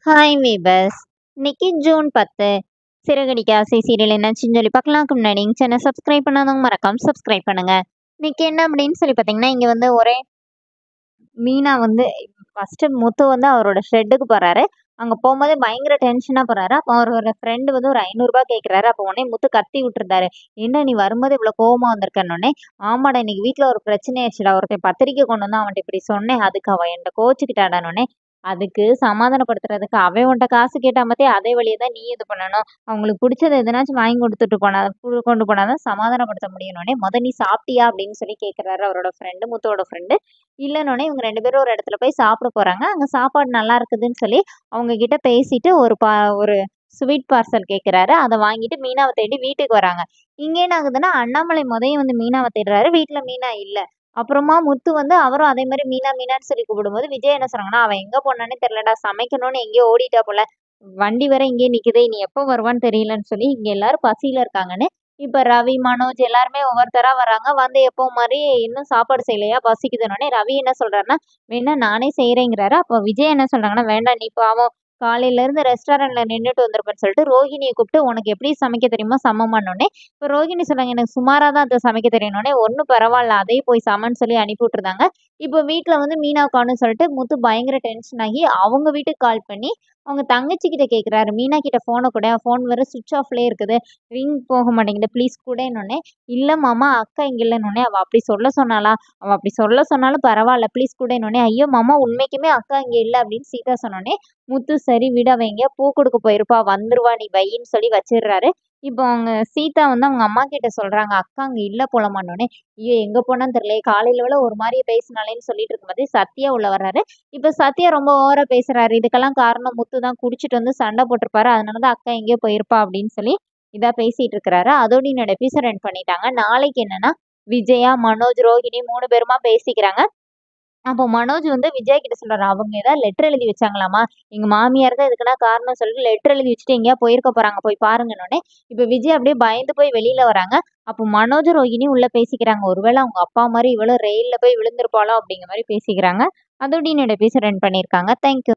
Hi viewers. இன்னைக்கு June 10 Siragadikka ஆசை serial என்னாச்சுன்னு சொல்லி பார்க்கலாம்க்கு முன்னாடி எங்கள் சேனல் சப்ஸ்கிரைப் பண்ணாதவங்க மறக்காம சப்ஸ்கிரைப் பண்ணுங்க. இன்னைக்கு என்ன அப்படின்னு சொல்லி பார்த்தீங்கன்னா, இங்கே வந்து ஒரே மீனா வந்து ஃபர்ஸ்ட் முத்து வந்து அவரோட ஷெட்டுக்கு போறாரு. அங்கே போகும்போது பயங்கர டென்ஷனாக போறாரு. அப்போ அவரோட ஃப்ரெண்டு வந்து ஒரு ₹500 கேட்குறாரு. அப்போ உடனே முத்து கத்தி விட்டுருந்தாரு. என்ன நீ வரும்போது இவ்வளோ கோவமா வந்திருக்கன்னொடனே, ஆமாடா இன்னைக்கு வீட்டில் ஒரு பிரச்சனை ஆயிடுச்சுடா, ஒருத்தன் பத்திரிக்கை கொண்டு வந்து அவன்கிட்ட இப்படி சொன்னேன், அதுக்கு அவன் என்கிட்ட கோச்சுக்கிட்டாடானோடனே, அதுக்கு சமாதானப்படுத்துறதுக்கு அவன் உன்ட்ட காசு கேட்டா பாத்தியா, அதே வழியை தான் நீ இது பண்ணணும். அவங்களுக்கு பிடிச்சது எதனாச்சும் வாங்கி கொடுத்துட்டு கொண்டு போனாதான் சமாதானப்படுத்த முடியும்னோடனே, நீ சாப்பிட்டியா அப்படின்னு சொல்லி கேட்குறாரு அவரோட ஃப்ரெண்டு, முத்துவோட ஃப்ரெண்டு. இல்லைன்னொடனே இவங்க 2 பேரும் ஒரு இடத்துல போய் சாப்பிட போறாங்க. அங்க சாப்பாடு நல்லா இருக்குதுன்னு சொல்லி அவங்க கிட்ட பேசிட்டு ஒரு ஸ்வீட் பார்சல் கேட்குறாரு. அதை வாங்கிட்டு மீனாவை தேடி வீட்டுக்கு வராங்க. இங்க என்ன ஆகுதுன்னா, அண்ணாமலை மொதயும் வந்து மீனாவை தேடுறாரு. வீட்டுல மீனா இல்ல. அப்புறமா முத்து வந்து அவரும் அதே மாதிரி மீனா மீனான்னு சொல்லி கூப்பிடும்போது விஜய் என்ன சொன்னாங்கன்னா, அவன் எங்க போனானே தெரியலடா, சமைக்கணும்னு எங்கேயோ ஓடிட்டா போல, வண்டி வேற இங்கே நிக்குதே, நீ எப்போ வருவான்னு தெரியலன்னு சொல்லி இங்க எல்லாரும் பசியில இருக்காங்கன்னு இப்ப ரவி, மனோஜ் எல்லாருமே ஒவ்வொருத்தரா வராங்க. வந்து எப்பவும் மாரி இன்னும் சாப்பாடு செய்யலையா, பசிக்குதுன்னோனே ரவி என்ன சொல்றாருன்னா, வேணா நானே செய்றேங்கிறாரு. அப்போ விஜய் என்ன சொல்றாங்கன்னா, வேண்டாம் நீ பாவம் காலையில இருந்து ரெஸ்டாரண்ட்ல நின்னுட்டு வந்திருப்பேன்னு சொல்லிட்டு ரோகிணியை கூப்பிட்டு உனக்கு எப்படி சமைக்க தெரியுமோ சமமானோடனே, இப்போ ரோகிணி சொன்னாங்க எனக்கு சுமாரா தான் அத்தை சமைக்க தெரியும்னோடனே, ஒன்றும் பரவாயில்ல அதையே போய் சமன்னு சொல்லி அனுப்பி விட்டுருந்தாங்க. இப்போ வீட்டில் வந்து மீனா காணும்னு சொல்லிட்டு முத்து பயங்கர டென்ஷன் ஆகி அவங்க வீட்டுக்கு கால் பண்ணி அவங்க தங்கச்சி கிட்ட கேட்குறாரு, மீனா கிட்ட ஃபோனை கூட, ஃபோன் வேற சுவிட்ச் ஆஃப்லேயே இருக்குது, ரிங் போக மாட்டேங்குது, ப்ளீஸ் கூடன்னொடனே, இல்லை மாமா அக்கா இங்கே இல்லைன்னொடனே, அவள் அப்படி சொல்ல சொன்னாளா, அவள் அப்படி சொல்ல சொன்னாலும் பரவாயில்ல ப்ளீஸ் கூடன்னொடனே, ஐயோ மாமா உண்மைக்குமே அக்கா இங்கே இல்லை அப்படின்னு சீதா சொன்னோடனே, முத்து சரி விட அவ எங்கேயா பூ கொடுக்க போயிருப்பா, வந்துருவா நீ வையின்னு சொல்லி வச்சிடுறாரு. இப்போ அவங்க சீதா வந்து அவங்க அம்மா கிட்ட சொல்றாங்க, அக்கா அங்கே இல்லை போலமான்னொடனே, ஐயோ எங்கே போனான்னு தெரியல, காலையில வேலை ஒரு மாதிரியே பேசினாலேன்னு சொல்லிட்டு இருக்கும்போது சத்யா உள்ள வர்றாரு. இப்போ சத்யா ரொம்ப ஓவரா பேசுறாரு. இதுக்கெல்லாம் காரணம் முத்து தான், குடிச்சிட்டு வந்து சண்டை போட்டிருப்பாரு, அதனால தான் அக்கா எங்கேயோ போயிருப்பா அப்படின்னு சொல்லி இதா பேசிட்டு இருக்கிறாரு. அதோட என்னோட எபிசோட் எண்ட் பண்ணிட்டாங்க. நாளைக்கு என்னன்னா, விஜயா, மனோஜ், ரோஹிணி 3 பேருமா பேசிக்கிறாங்க. அப்போ மனோஜ் வந்து விஜய் கிட்ட சொல்றாரு, அவங்க ஏதாவது லெட்டர் எழுதி வச்சாங்களாமா, எங்க மாமியார் தான் இதுக்கெல்லாம் காரணம் சொல்லிட்டு லெட்டர் எழுதி வச்சுட்டு எங்கேயா போயிருக்க போறாங்க, போய் பாருங்கன்னொடனே, இப்போ விஜய் அப்படியே பயந்து போய் வெளியில வராங்க. அப்போ மனோஜ், ரோஹிணி உள்ள பேசிக்கிறாங்க. ஒருவேளை அவங்க அப்பா மாதிரி இவ்வளவு ரெயில்ல போய் விழுந்திருப்பாளோ அப்படிங்கிற மாதிரி பேசிக்கிறாங்க. அதோட என்னோட எபிசோட் எண்ட் பண்ணியிருக்காங்க. தேங்க்யூ.